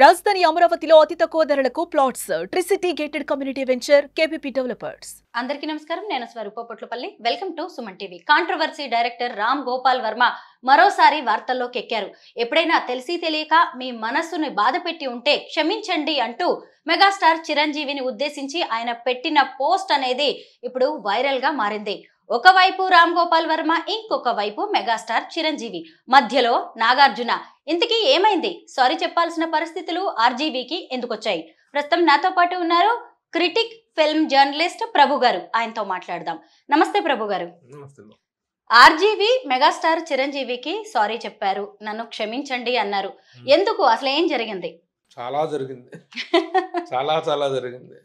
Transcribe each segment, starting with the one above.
రాజధాని అమరావతిలో అతి తక్కువ ధరలకు plots Tricity gated community venture KPP developers. అందరికీ నమస్కారం. నేను Swaroopa Potlapalli. Welcome to Suman TV. Controversy director Ram Gopal Varma మరోసారి వార్తల్లోకి ఎక్కారు. ఎప్పుడైనా తెలిసి తెలియక మీ మనస్సును బాధ పెట్టి ఉంటే క్షమించండి అంటూ మెగాస్టార్ చిరంజీవిని ఉద్దేశించి ఆయన పెట్టిన పోస్ట్ అనేది ఇప్పుడు వైరల్ గా మారింది. ఒకవైపు రామ్ గోపాల్ వర్మ, ఇంకొక వైపు మెగాస్టార్ చిరంజీవి, మధ్యలో నాగార్జున. ఇంతకీ ఏమైంది? సారీ చెప్పాల్సిన పరిస్థితులు ఆర్జీవీకి ఎందుకొచ్చాయి? ప్రస్తుతం నాతో పాటు ఉన్నారు క్రిటిక్, ఫిల్మ్ జర్నలిస్ట్ ప్రభు గారు. ఆయనతో మాట్లాడదాం. నమస్తే ప్రభు గారు. ఆర్జీవీ మెగాస్టార్ చిరంజీవికి సారీ చెప్పారు, నన్ను క్షమించండి అన్నారు. ఎందుకు? అసలు ఏం జరిగింది? చాలా జరిగింది. చాలా జరిగింది.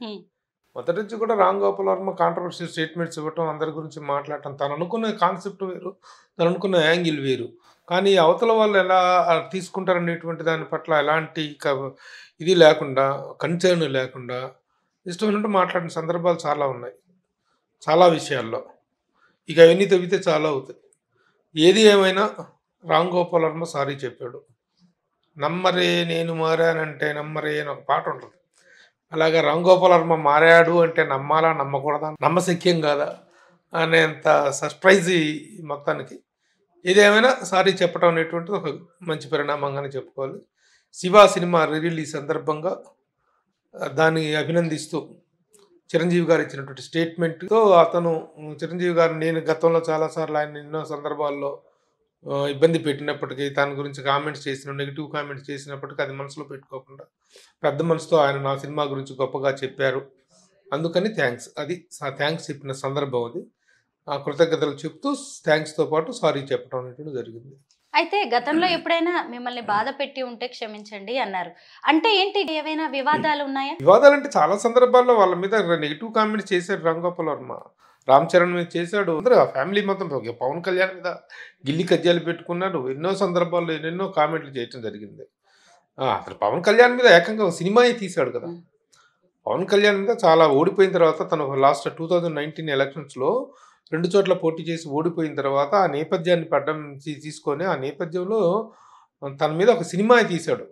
మొదటి నుంచి కూడా రామ్ గోపాల్ వర్మ కాంట్రవర్షియల్ స్టేట్మెంట్స్ ఇవ్వటం, అందరి గురించి మాట్లాడటం, తను అనుకున్న కాన్సెప్ట్ వేరు, తను అనుకున్న యాంగిల్ వేరు. కానీ అవతల వాళ్ళు ఎలా తీసుకుంటారనేటువంటి దాని పట్ల ఎలాంటి ఇది లేకుండా, కన్సర్న్ లేకుండా ఇష్టమైనట్టు మాట్లాడిన సందర్భాలు చాలా ఉన్నాయి, చాలా విషయాల్లో. ఇక అవన్నీ తవ్వితే చాలా అవుతాయి. ఏది ఏమైనా రామ్ గోపాల్ వర్మ సారీ చెప్పాడు. నమ్మరే నేను మారానంటే నమ్మరే అని ఒక పాట ఉంటుంది. అలాగే రామ్ గోపాల్ వర్మ మారాడు అంటే నమ్మాలా నమ్మకూడదా, నమ్మశక్యం కాదా అనేంత సర్ప్రైజ్ మొత్తానికి. ఏదేమైనా సారీ చెప్పడం అనేటువంటిది ఒక మంచి పరిణామంగానే చెప్పుకోవాలి. శివ సినిమా రిలీజ్ సందర్భంగా దాన్ని అభినందిస్తూ చిరంజీవి గారు ఇచ్చినటువంటి స్టేట్మెంట్తో అతను చిరంజీవి గారు, నేను గతంలో చాలాసార్లు ఆయన ఎన్నో సందర్భాల్లో ఇబ్బంది పెట్టినప్పటికీ, దాని గురించి కామెంట్స్ చేసిన, నెగిటివ్ కామెంట్స్ చేసినప్పటికీ అది మనసులో పెట్టుకోకుండా పెద్ద మనసుతో ఆయన నా సినిమా గురించి గొప్పగా చెప్పారు. అందుకని థ్యాంక్స్, అది థ్యాంక్స్ చెప్పిన సందర్భం. అది ఆ కృతజ్ఞతలు చెప్తూ థ్యాంక్స్తో పాటు సారీ చెప్పడం అనేటువంటి జరిగింది. అయితే గతంలో ఎప్పుడైనా మిమ్మల్ని బాధ పెట్టి ఉంటే క్షమించండి అన్నారు. అంటే ఏంటి? ఏవైనా వివాదాలు ఉన్నాయా? వివాదాలు అంటే చాలా సందర్భాల్లో వాళ్ళ మీద నెగిటివ్ కామెంట్స్ చేశారు రామ్ గోపాల్ వర్మ. రామ్ చరణ్ మీద చేశాడు, అందరూ ఆ ఫ్యామిలీ మొత్తం. పవన్ కళ్యాణ్ మీద గిల్లి కజ్జాలు పెట్టుకున్నాడు. ఎన్నో సందర్భాల్లో ఎన్నెన్నో కామెంట్లు చేయటం జరిగింది. అసలు పవన్ కళ్యాణ్ మీద ఏకంగా సినిమాయే తీశాడు కదా. పవన్ కళ్యాణ్ మీద చాలా ఓడిపోయిన తర్వాత, తను లాస్ట్ 2019 ఎలక్షన్స్లో 2 చోట్ల పోటీ చేసి ఓడిపోయిన తర్వాత ఆ నేపథ్యాన్ని పడ్డం తీసుకొని, ఆ నేపథ్యంలో తన మీద ఒక సినిమా తీశాడు.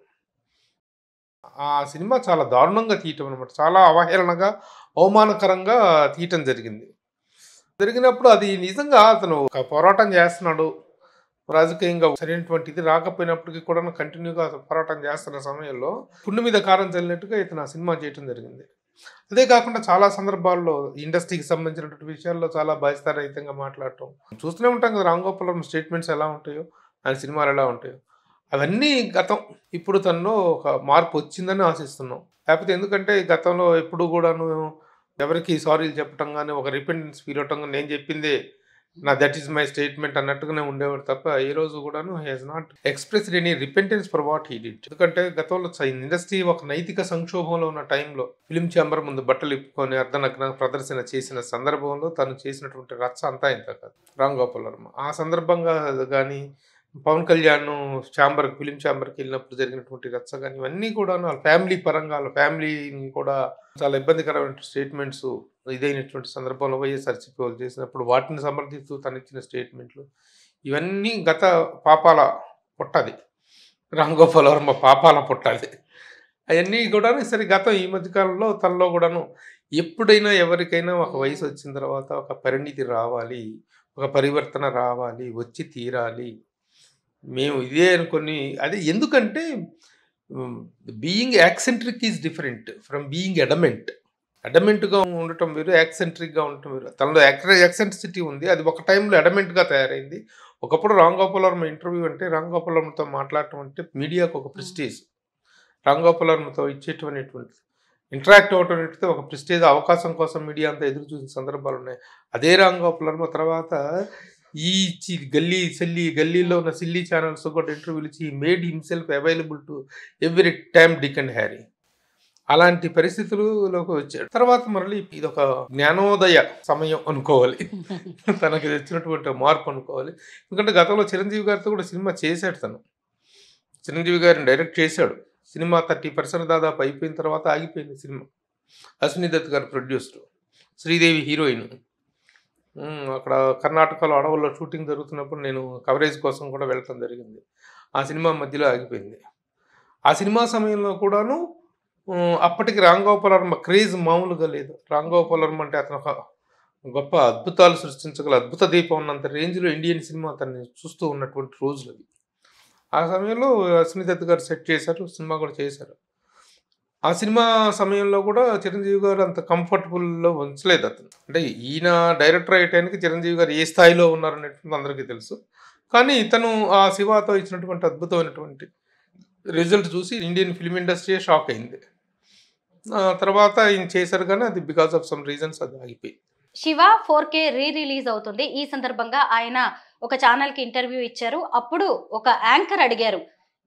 ఆ సినిమా చాలా దారుణంగా తీయటం అనమాట, చాలా అవహేళనగా, అవమానకరంగా తీయటం జరిగినప్పుడు అది నిజంగా అతను ఒక పోరాటం చేస్తున్నాడు రాజకీయంగా, సరైనటువంటిది రాకపోయినప్పటికీ కూడా కంటిన్యూగా పోరాటం చేస్తున్న సమయంలో పుండు మీద కారం చల్లినట్టుగా ఇతను ఆ సినిమా చేయటం జరిగింది. అదే కాకుండా చాలా సందర్భాల్లో ఇండస్ట్రీకి సంబంధించినటువంటి విషయాల్లో చాలా బాధ్యతారహితంగా మాట్లాడటం చూస్తూనే ఉంటాం కదా. రామ్ గోపాల్ వర్మ స్టేట్మెంట్స్ ఎలా ఉంటాయో, ఆయన సినిమాలు ఎలా ఉంటాయో, అవన్నీ గతం. ఇప్పుడు తనలో ఒక మార్పు వచ్చిందని ఆశిస్తున్నాం. లేకపోతే ఎందుకంటే గతంలో ఎప్పుడు కూడాను ఎవరికి సారీలు చెప్పటం కానీ, ఒక రిపెంటెన్స్ ఫీల్ అవటం కానీ, నేను చెప్పిందే నా దట్ ఈస్ మై స్టేట్మెంట్ అన్నట్టుగానే ఉండేవాడు తప్ప ఏ రోజు కూడాను he has not expressed any repentance for what he did. ఎందుకంటే గతంలో ఇండస్ట్రీ ఒక నైతిక సంక్షోభంలో ఉన్న టైంలో ఫిలిం ఛాంబర్ ముందు బట్టలు ఇప్పుకొని అర్ధనగ్న ప్రదర్శన చేసిన సందర్భంలో తను చేసినటువంటి రచ్చ అంతా ఇంత కాదు రామ్ గోపాల్ వర్మ. ఆ సందర్భంగా కానీ, పవన్ కళ్యాణ్ ఫిలిం ఛాంబర్కి వెళ్ళినప్పుడు జరిగినటువంటి రచ్చ కానీ, ఇవన్నీ కూడా వాళ్ళ ఫ్యామిలీ పరంగా, వాళ్ళ ఫ్యామిలీని కూడా చాలా ఇబ్బందికరమైన స్టేట్మెంట్స్ ఇదైనటువంటి సందర్భంలో వైఎస్ఆర్సీపీ వాళ్ళు చేసినప్పుడు వాటిని సమర్థిస్తూ తను ఇచ్చిన స్టేట్మెంట్లు, ఇవన్నీ గత పాపాల పుట్టది. రామ్ గోపాల్ వర్మ పాపాల పుట్టది. అవన్నీ కూడా సరే గతం. ఈ మధ్యకాలంలో తనలో కూడాను ఎప్పుడైనా ఎవరికైనా ఒక వయసు వచ్చిన తర్వాత ఒక పరిణితి రావాలి, ఒక పరివర్తన రావాలి, వచ్చి తీరాలి. మేము ఇదే అనుకొని, అదే ఎందుకంటే being eccentric is different from being అడమెంట్గా ఉండటం వేరు, యాక్సెంట్రిక్గా ఉండటం వేరు. తనలో యాక్సెంట్రిసిటీ ఉంది, అది ఒక టైంలో అడమెంట్గా తయారైంది. ఒకప్పుడు రామ్ గోపాల్ వర్మ ఇంటర్వ్యూ అంటే, రామ్ గోపాల్ వర్మతో మాట్లాడటం అంటే మీడియాకు ఒక ప్రెస్టేజ్. రామ్ గోపాల్ వర్మతో ఇచ్చేటువంటిది ఇంటరాక్ట్ అవ్వటం అంటే ఒక ప్రెస్టేజ్, అవకాశం కోసం మీడియా అంతా ఎదురు చూసిన సందర్భాలు ఉన్నాయి. అదే రామ్ గోపాల్ వర్మ తర్వాత ఈ గల్లీలో ఉన్న సిల్లీ ఛానల్స్ కూడా ఇంటర్వ్యూలు ఇచ్చి made himself available to every Tom Dick and Harry. అలాంటి పరిస్థితుల్లోకి వచ్చాడు. తర్వాత మళ్ళీ ఇదొక జ్ఞానోదయ సమయం అనుకోవాలి, తనకి వచ్చినటువంటి మార్పు అనుకోవాలి. ఎందుకంటే గతంలో చిరంజీవి గారితో కూడా సినిమా చేశాడు. తను చిరంజీవి గారిని డైరెక్ట్ చేశాడు. సినిమా 30% దాదాపు అయిపోయిన తర్వాత ఆగిపోయింది సినిమా. అశ్విని దత్ గారు ప్రొడ్యూసర్, శ్రీదేవి హీరోయిన్. అక్కడ కర్ణాటకలో అడవుల్లో షూటింగ్ జరుగుతున్నప్పుడు నేను కవరేజ్ కోసం కూడా వెళ్ళటం జరిగింది. ఆ సినిమా మధ్యలో ఆగిపోయింది. ఆ సినిమా సమయంలో కూడాను అప్పటికి రామ్ గోపాల్ వర్మ క్రేజ్ మామూలుగా లేదు. రామ్ గోపాల్ వర్మ అంటే అతను ఒక గొప్ప అద్భుతాలు సృష్టించగల అద్భుత దీపం ఉన్నంత రేంజ్‌లో ఇండియన్ సినిమా అతన్ని చూస్తూ ఉన్నటువంటి రోజులవి. ఆ సమయంలో అశ్విని దత్ గారు సెట్ చేశారు. సినిమా కూడా చేశారు. ఆ సినిమా సమయంలో కూడా చిరంజీవి గారు అంత కంఫర్టబుల్‌లో ఉంచలేదు అతను. అంటే ఈయన డైరెక్టర్ అయ్యే టైంకి చిరంజీవి గారు ఏ స్థాయిలో ఉన్నారనేటువంటిది అందరికీ తెలుసు. కానీ ఇతను ఆ 'శివాతో' ఇచ్చినటువంటి అద్భుతమైనటువంటి రిజల్ట్ చూసి ఇండియన్ ఫిల్మ్ ఇండస్ట్రీయే షాక్ అయింది. తర్వాత ఈయన చేశారు కానీ అది బికాస్ ఆఫ్ సమ్ రీజన్స్ అది ఆగిపోయింది. శివ 4K రిలీజ్ అవుతుంది. ఈ సందర్భంగా ఆయన ఒక ఛానల్ కి ఇంటర్వ్యూ ఇచ్చారు. అప్పుడు ఒక యాంకర్ అడిగారు,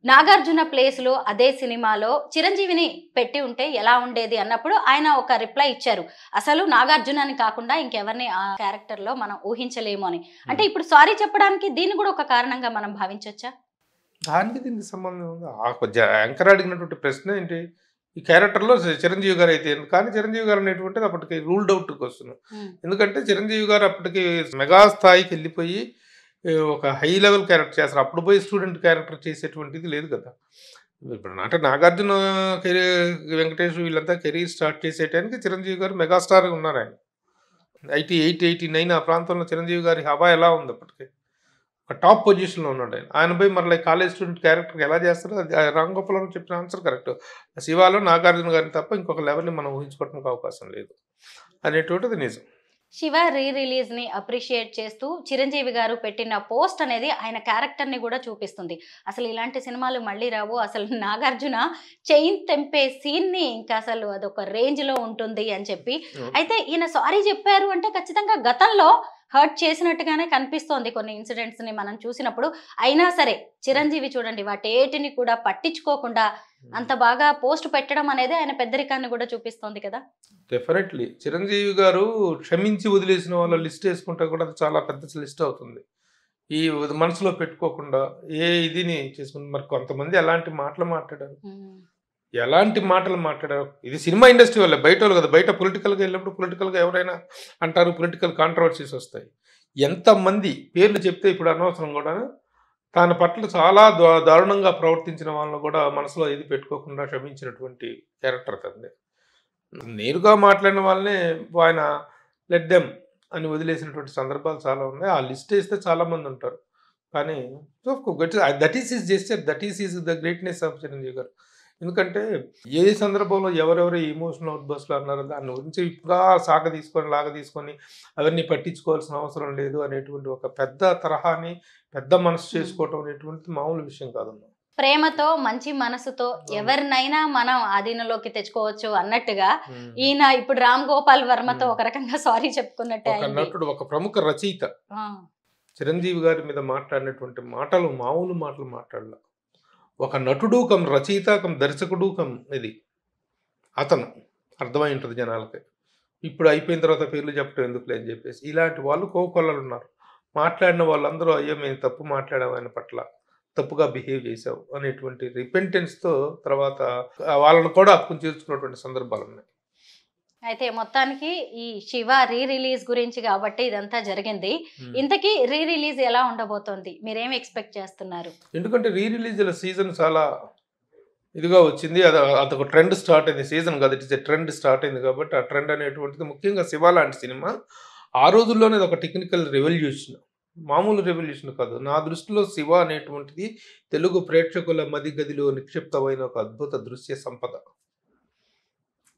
నాగార్జున ప్లేస్ లో అదే సినిమాలో చిరంజీవిని పెట్టి ఉంటే ఎలా ఉండేది అన్నప్పుడు ఆయన ఒక రిప్లై ఇచ్చారు, అసలు నాగార్జునని కాకుండా ఇంకెవరిని ఆ క్యారెక్టర్ లో మనం ఊహించలేము అని. అంటే ఇప్పుడు సారీ చెప్పడానికి దీన్ని కూడా ఒక కారణంగా మనం భావించవచ్చా? దానికి దీనికి సంబంధం ఉంది. యాంకర్ అడిగినటువంటి ప్రశ్న ఏంటి, ఈ క్యారెక్టర్లో చిరంజీవి గారు అయితే కానీ చిరంజీవి గారు అనేటువంటిది అప్పటికి రూల్డ్ అవుట్కి వస్తున్నాం. ఎందుకంటే చిరంజీవి గారు అప్పటికి మెగా స్థాయికి వెళ్ళిపోయి ఒక హై లెవెల్ క్యారెక్టర్ చేస్తారు. అప్పుడు పోయి స్టూడెంట్ క్యారెక్టర్ చేసేటువంటిది లేదు కదా. ఇప్పుడు అంటే నాగార్జున కెరీర్, వెంకటేష్ వీళ్ళంతా కెరీర్ స్టార్ట్ చేసే టైంకి చిరంజీవి గారు మెగాస్టార్గా ఉన్నారు. ఆయన 88, 89 ఆ ప్రాంతంలో చిరంజీవి గారి హవా ఎలా ఉంది అప్పటికి, ఒక టాప్ పొజిషన్లో ఉన్నాడు ఆయన. ఆయన పోయి మరలా కాలేజ్ స్టూడెంట్ క్యారెక్టర్ ఎలా చేస్తారో అది రామ్ గోపాల్ వర్మ చెప్పిన ఆన్సర్ కరెక్ట్. శివాలో నాగార్జున గారిని తప్ప ఇంకొక లెవెల్ని మనం ఊహించుకోవడానికి అవకాశం లేదు అనేటువంటిది నిజం. శివ రిలీజ్ ని అప్రిషియేట్ చేస్తూ చిరంజీవి గారు పెట్టిన పోస్ట్ అనేది ఆయన క్యారెక్టర్ ని కూడా చూపిస్తుంది. అసలు ఇలాంటి సినిమాలు మళ్ళీ రావు, అసలు నాగార్జున చైన్ తెంపే సీన్ ని ఇంకా అసలు అదొక రేంజ్ లో ఉంటుంది అని చెప్పి. అయితే ఈయన సారీ చెప్పారు అంటే ఖచ్చితంగా గతంలో హర్ట్ చేసినట్టుగానే కనిపిస్తోంది కొన్ని ఇన్సిడెంట్స్ ని మనం చూసినప్పుడు. అయినా సరే చిరంజీవి చూడండి వాటేటిని కూడా పట్టించుకోకుండా అంత బాగా పోస్ట్ పెట్టడం అనేది ఆయన పెద్దరికాన్ని కూడా చూపిస్తోంది కదా. డెఫినెట్లీ చిరంజీవి గారు క్షమించి వదిలేసిన వాళ్ళ లిస్ట్ వేసుకుంటే కూడా అది చాలా పెద్ద లిస్ట్ అవుతుంది. ఈ మనసులో పెట్టుకోకుండా ఏ ఇదిని చేసుకుంటే మరి కొంతమంది ఎలాంటి మాటలు మాట్లాడారు, ఇది సినిమా ఇండస్ట్రీ వల్ల, బయట వాళ్ళు కదా. బయట పొలిటికల్గా వెళ్ళినప్పుడు పొలిటికల్గా ఎవరైనా అంటారు, పొలిటికల్ కాంట్రవర్సీస్ వస్తాయి. ఎంతమంది పేర్లు చెప్తే ఇప్పుడు అనవసరం కూడా తన పట్ల చాలా దారుణంగా ప్రవర్తించిన వాళ్ళని కూడా మనసులో ఇది పెట్టుకోకుండా క్షమించినటువంటి క్యారెక్టర్ తనది. నేరుగా మాట్లాడిన వాళ్ళనే ఆయన లెట్ దెమ్ అని వదిలేసినటువంటి సందర్భాలు చాలా ఉన్నాయి. ఆ లిస్ట్ వేస్తే చాలామంది ఉంటారు. కానీ that is his gesture, that is his the greatness of Chiranjeevi గారు. ఎందుకంటే ఏ సందర్భంలో ఎవరెవరు ఎమోషనల్ అవుట్ బస్ట్లు అన్నారో దాని గురించి ఇంకా లాగ తీసుకొని అవన్నీ పట్టించుకోవాల్సిన అవసరం లేదు అనేటువంటి ఒక పెద్ద తరహాని పెద్ద మనసు చేసుకోవటం అనేటువంటిది మామూలు విషయం కాదమ్మా. ప్రేమతో మంచి మనసుతో ఎవరినైనా మనం ఆధీనంలోకి తెచ్చుకోవచ్చు అన్నట్టుగా ఈయన ఇప్పుడు రామ్ గోపాల్ వర్మతో ఒక రకంగా సారీ చెప్పుకున్నట్టు. ఒక నటుడు, ఒక ప్రముఖ రచయిత చిరంజీవి గారి మీద మాట్లాడినటువంటి మాటలు మామూలు మాటలు మాట్లాడలా. ఒక నటుడు కమ్ రచయిత కమ్ దర్శకుడు కమ్ ఇది అతను అర్థమై ఉంటుంది జనాలకి. ఇప్పుడు అయిపోయిన తర్వాత పేర్లు చెప్పడం ఎందుకులే అని చెప్పేసి ఇలాంటి వాళ్ళు కోకొల్లలు ఉన్నారు. మాట్లాడిన వాళ్ళందరూ అయ్యో మేము తప్పు మాట్లాడాం, ఆయన పట్ల తప్పుగా బిహేవ్ చేసావు అనేటువంటి రిపెంటెన్స్తో తర్వాత వాళ్ళను కూడా అప్పుని చేర్చుకున్నటువంటి సందర్భాలు ఉన్నాయి. అయితే మొత్తానికి ఈ శివ రిలీజ్ గురించి కాబట్టి ఇదంతా జరిగింది. ఇంతకీ రిలీజ్ ఎలా ఉండబోతోంది, మీరేం ఎక్స్పెక్ట్ చేస్తున్నారు? ఎందుకంటే రిలీజ్ల సీజన్ చాలా ఇదిగా వచ్చింది. అదొక ట్రెండ్ స్టార్ట్ అయింది. సీజన్ కాదు, it is a trend start అయింది. కాబట్టి ఆ ట్రెండ్ అనేటువంటిది ముఖ్యంగా శివ లాంటి సినిమా ఆ రోజుల్లోనే ఒక టెక్నికల్ రెవల్యూషన్, మామూలు రెవల్యూషన్ కాదు. నా దృష్టిలో శివ అనేటువంటిది తెలుగు ప్రేక్షకుల మదిగదిలో నిక్షిప్తమైన ఒక అద్భుత దృశ్య సంపద.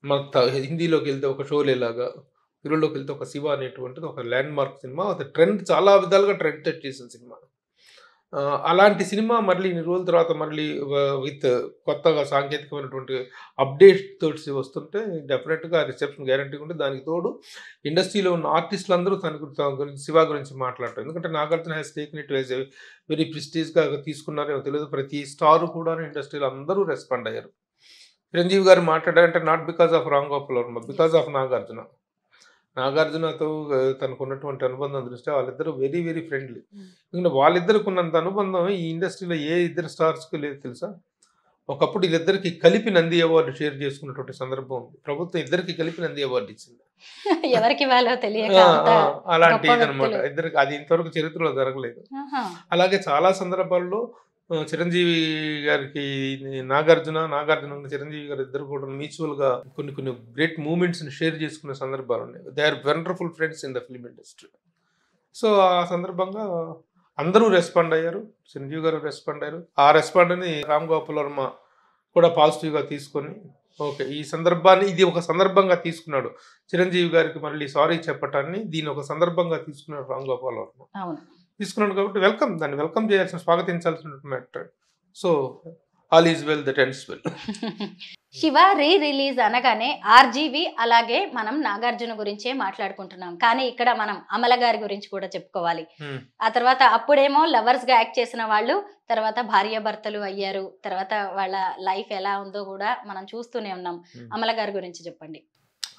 మన హిందీలోకి వెళ్తే ఒక షోలేలాగా, తెలుగులోకి వెళ్తే ఒక శివ అనేటువంటిది ఒక ల్యాండ్ మార్క్ సినిమా. అది ట్రెండ్ చాలా విధాలుగా ట్రెండ్ సెట్ చేసిన సినిమా. అలాంటి సినిమా మళ్ళీ ఇన్ని రోజుల తర్వాత మళ్ళీ విత్ కొత్తగా సాంకేతికమైనటువంటి అప్డేట్ తోటి వస్తుంటే డెఫినెట్గా రిసెప్షన్ గ్యారంటీ ఉంటే, దానికి తోడు ఇండస్ట్రీలో ఉన్న ఆర్టిస్టులు అందరూ తన గురించి శివ గురించి మాట్లాడతారు. ఎందుకంటే Nagarjuna has taken it as very ప్రెస్టీజ్గా తీసుకున్నారేమో తెలియదు. ప్రతి స్టారు కూడా ఇండస్ట్రీలో అందరూ రెస్పాండ్ అయ్యారు. చిరంజీవి గారు మాట్లాడారంటే not because of Ram Gopal Varma, because of Nagarjuna. నాగార్జునతో తనకు ఉన్నటువంటి అనుబంధం దృష్ట్యా వాళ్ళిద్దరూ వెరీ వెరీ ఫ్రెండ్లీ. ఎందుకంటే వాళ్ళిద్దరికి ఉన్నంత అనుబంధం ఈ ఇండస్ట్రీలో ఏ ఇద్దరు స్టార్స్కి లేదు తెలుసా. ఒకప్పుడు వీళ్ళిద్దరికి కలిపి నంది అవార్డు షేర్ చేసుకున్నటువంటి సందర్భం ఉంది. ప్రభుత్వం ఇద్దరికి కలిపి నంది అవార్డు ఇచ్చింది. ఎవరికి అలాంటి అనమాట ఇద్దరికి. అది ఇంతవరకు చరిత్రలో జరగలేదు. అలాగే చాలా సందర్భాల్లో చిరంజీవి గారికి నాగార్జున చిరంజీవి గారు ఇద్దరు కూడా మ్యూచువల్గా కొన్ని కొన్ని గ్రేట్ మూమెంట్స్ని షేర్ చేసుకునే సందర్భాలు ఉన్నాయి. They are wonderful friends in the film industry. So ఆ సందర్భంగా అందరూ రెస్పాండ్ అయ్యారు. చిరంజీవి గారు రెస్పాండ్ అయ్యారు. ఆ రెస్పాండ్ని రామ్ గోపాల్ వర్మ కూడా పాజిటివ్గా తీసుకొని ఓకే ఈ సందర్భాన్ని ఇది ఒక సందర్భంగా తీసుకున్నాడు. చిరంజీవి గారికి మళ్ళీ సారీ చెప్పటాన్ని దీన్ని ఒక సందర్భంగా తీసుకున్నాడు రామ్ గోపాల్ వర్మ. తీసుకున్నాడు కాబట్టి దాన్ని వెల్కమ్ చేయాల్సిన స్వాగతించాల్సిన matter. So all is well that ends well. Shiva release అనగానే ఆర్జీవి అలాగే మనం నాగార్జున గురించే మాట్లాడుకుంటున్నాం, కానీ ఇక్కడ మనం అమల గారి గురించి కూడా చెప్పుకోవాలి. ఆ తర్వాత అప్పుడేమో లవర్స్ గా యాక్ట్ చేసిన వాళ్ళు తర్వాత భార్యాభర్తలు అయ్యారు. తర్వాత వాళ్ళ లైఫ్ ఎలా ఉందో కూడా మనం చూస్తూనే ఉన్నాం. అమల గారి గురించి చెప్పండి.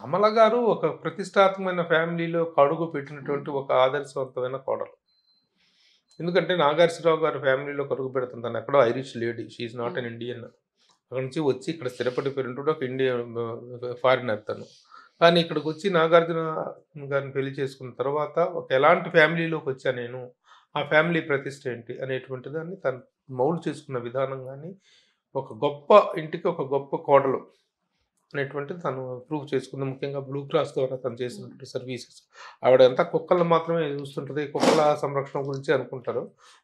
అమల గారు ఒక ప్రతిష్టాత్మకమైన ఫ్యామిలీలో అడుగు పెట్టినటువంటి ఒక ఆదర్శవంతమైన కోడలు. ఎందుకంటే నాగార్జునరావు గారి ఫ్యామిలీలో కడుగు పెడుతుంది. తను ఎక్కడో Irish lady, she's not an Indian. అక్కడ నుంచి వచ్చి ఇక్కడ స్థిరపడిపోయినటువంటి ఒక ఇండియన్ ఫారినర్ తను. కానీ ఇక్కడికి వచ్చి నాగార్జున గారిని పెళ్లి చేసుకున్న తర్వాత ఒక ఎలాంటి ఫ్యామిలీలోకి వచ్చా నేను, ఆ ఫ్యామిలీ ప్రతిష్ట ఏంటి అనేటువంటి దాన్ని తను మౌల్డ్ చేసుకున్న విధానం కానీ ఒక గొప్ప ఇంటికి ఒక గొప్ప కోడలు అనేటువంటిది తను ప్రూవ్ చేసుకుంది. ముఖ్యంగా బ్లూ క్రాస్ ద్వారా తను చేసినటువంటి సర్వీసెస్. ఆవిడ అంతా కుక్కలు మాత్రమే చూస్తుంటుంది, కుక్కల సంరక్షణ గురించి అనుకుంటారు.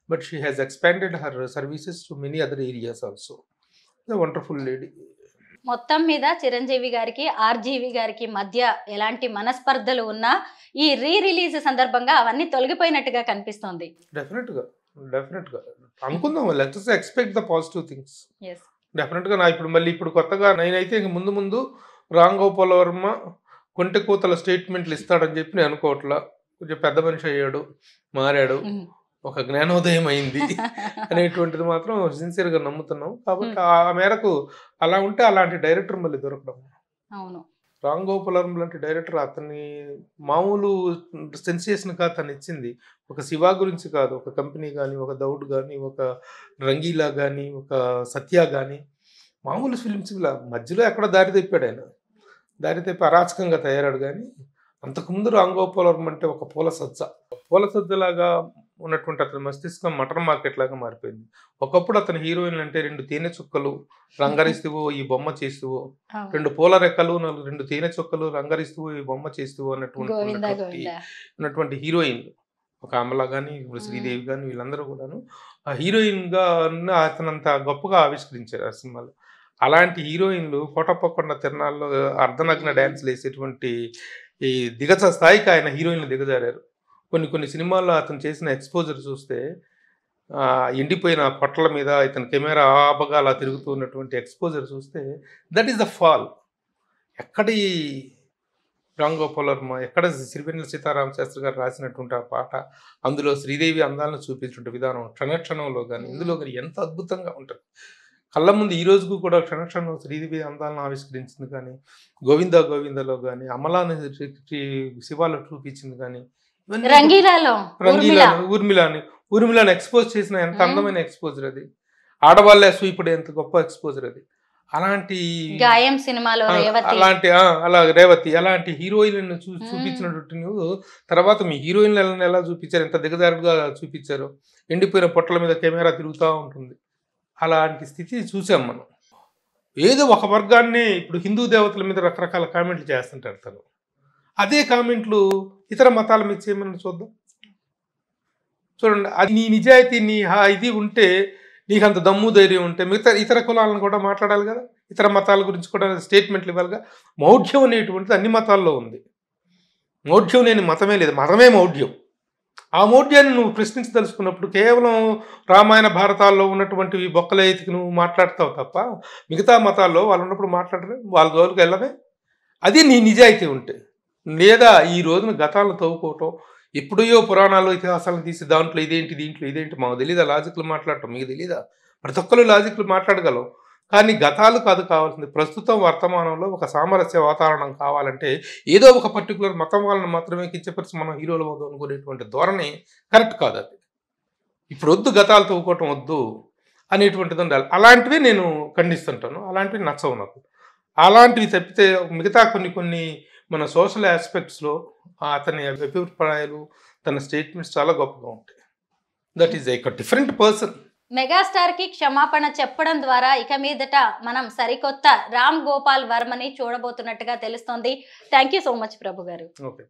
But she has expanded her services to many other areas also. Wonderful lady. మొత్తం మీద చిరంజీవి గారికి ఆర్జీవి గారికి మధ్య ఎలాంటి మనస్పర్ధలు ఉన్నా ఈ రిలీజ్ సందర్భంగా అవన్నీ తొలగిపోయినట్టుగా కనిపిస్తోంది. డెఫినెట్గా అనుకుందాం. Let's expect the positive things. డెఫినెట్గా ఇప్పుడు కొత్తగా నేనైతే ఇంక ముందు రామ్ గోపాల్ వర్మ కొంటె కూతల స్టేట్మెంట్లు ఇస్తాడని చెప్పి నేను అనుకోవట్లా. కొంచెం పెద్ద మనిషి అయ్యాడు, మారాడు, ఒక జ్ఞానోదయం అయింది అనేటువంటిది మాత్రం సిన్సియర్గా నమ్ముతున్నాం. కాబట్టి ఆ మేరకు అలా ఉంటే అలాంటి డైరెక్టర్ మళ్ళీ దొరకడం. అవును, రామ్ గోపాల్ వర్మ లాంటి డైరెక్టర్ అతన్ని మామూలు సెన్సేషన్ కాదు తను ఇచ్చింది. ఒక శివ గురించి కాదు, ఒక కంపెనీ కానీ, ఒక దౌడ్ కానీ, ఒక రంగీలా కానీ, ఒక సత్య కానీ, మామూలు ఫిలిమ్స్ ఇలా మధ్యలో ఎక్కడ దారి తెప్పాడు ఆయన. దారి తెప్పి అరాచకంగా తయారాడు. కానీ అంతకుముందు రామ్ గోపాల్ వర్మ అంటే ఒక పూల సజ్జలాగా ఉన్నటువంటి అతని మస్తిష్కం మటన్ మార్కెట్ లాగా మారిపోయింది. ఒకప్పుడు అతని హీరోయిన్ అంటే 2 తేనె చుక్కలు రంగరిస్తువో ఈ బొమ్మ చేస్తువో, 2 పూల రెక్కలు 2 తేనె చుక్కలు రంగరిస్తువో ఈ బొమ్మ చేస్తువో ఉన్నటువంటి హీరోయిన్. ఒక అమల కానీ, ఇప్పుడు శ్రీదేవి కానీ, వీళ్ళందరూ కూడాను ఆ హీరోయిన్గా అతనంత గొప్పగా ఆవిష్కరించారు ఆ సినిమాలో. అలాంటి హీరోయిన్లు కోటప్పకొండ తిరణాల్లో అర్ధనగ్న డ్యాన్స్లు వేసేటువంటి ఈ దిగజ స్థాయికి ఆయన హీరోయిన్లు దిగజారారు. కొన్ని సినిమాల్లో అతను చేసిన ఎక్స్పోజర్ చూస్తే ఎండిపోయిన పొట్టల మీద ఇతని కెమెరా ఆపగా అలా తిరుగుతూ ఉన్నటువంటి ఎక్స్పోజర్ చూస్తే దట్ ఈస్ ద ఫాల్. ఎక్కడి రామ్ గోపాల్ వర్మ, ఎక్కడ సిరివెన్నెల సీతారామ శాస్త్రి గారు రాసినటువంటి ఆ పాట, అందులో శ్రీదేవి అందాలను చూపించిన విధానం క్షణక్షణంలో కానీ ఇందులో కానీ ఎంత అద్భుతంగా ఉంటుంది. కళ్ళ ముందు ఈ రోజుకు కూడా క్షణక్షణం శ్రీదేవి అందాలను ఆవిష్కరించింది. కానీ గోవిందలో కానీ అమలాని శివాలో చూపించింది. కానీ ఊర్మిళాని ఎక్స్పోజ్ చేసిన ఎంత అందమైన ఎక్స్పోజర్ అది. ఆడవాళ్ళే సూయిపడే ఎంత గొప్ప ఎక్స్పోజర్ అది. అలాంటి గాయం సినిమాలో అలా రేవతి అలాంటి హీరోయిన్ చూపించినట్టు నువ్వు తర్వాత మీ హీరోయిన్లను ఎలా చూపించారు, ఎంత దిగజారుగా చూపించారు. ఎండిపోయిన పొట్టల మీద కెమెరా తిరుగుతూ ఉంటుంది. అలాంటి స్థితి చూసాం మనం. ఏదో ఒక వర్గాన్ని ఇప్పుడు హిందూ దేవతల మీద రకరకాల కామెంట్లు చేస్తుంటారు తను. అదే కామెంట్లు ఇతర మతాల మీద చేయమని చూద్దాం. చూడండి, అది నీ నిజాయితీ, నీ ఇది ఉంటే, నీకు అంత దమ్ము ధైర్యం ఉంటే మిగతా ఇతర కులాలను కూడా మాట్లాడాలి కదా, ఇతర మతాల గురించి కూడా స్టేట్మెంట్లు ఇవ్వాలిగా. మౌఢ్యం అనేటువంటిది అన్ని మతాల్లో ఉంది. మౌఢ్యం లేని మతమే లేదు, మతమే మౌఢ్యం. ఆ మౌఢ్యాన్ని నువ్వు ప్రశ్నించదలుచుకున్నప్పుడు కేవలం రామాయణ భారతాల్లో ఉన్నటువంటి బొక్కల ఎతికి నువ్వు మాట్లాడతావు తప్ప మిగతా మతాల్లో వాళ్ళు ఉన్నప్పుడు మాట్లాడరు, వాళ్ళ జోలికి వెళ్ళవే. అది నీ నిజాయితీ ఉంటే. లేదా ఈ రోజున గతాలను తవ్వుకోవటం, ఎప్పుడో పురాణాలు ఇతిహాసాలను తీసి దాంట్లో ఇదేంటి మాకు తెలీదా లాజిక్లు మాట్లాడటం, మీకు తెలీదా? ప్రతి ఒక్కరు లాజిక్లు మాట్లాడగలవు. కానీ గతాలు కాదు కావాల్సింది. ప్రస్తుతం వర్తమానంలో ఒక సామరస్య వాతావరణం కావాలంటే ఏదో ఒక పర్టికులర్ మతం వాళ్ళని మాత్రమే కించపరిచి మనం హీరోలు అవుతాం అనుకునేటువంటి ధోరణి కరెక్ట్ కాదు. అది ఇప్పుడు వద్దు, గతాలు తవ్వుకోవటం వద్దు అనేటువంటిది ఉండాలి. అలాంటివి నేను ఖండిస్తుంటాను, అలాంటివి నచ్చవు నాకు. అలాంటివి తప్పితే మిగతా కొన్ని మన సోషల్ ఆస్పెక్ట్స్లో అతని అభిప్రాయాలు, తన స్టేట్మెంట్స్ చాలా గొప్పగా ఉంటాయి. దట్ ఈస్ ఒక డిఫరెంట్ పర్సన్. మెగాస్టార్ కి క్షమాపణ చెప్పడం ద్వారా ఇక మీదట మనం సరికొత్త రామ్ గోపాల్ వర్మని చూడబోతున్నట్టుగా తెలుస్తోంది. థ్యాంక్ యూ సో మచ్ ప్రభు గారు. ఓకే.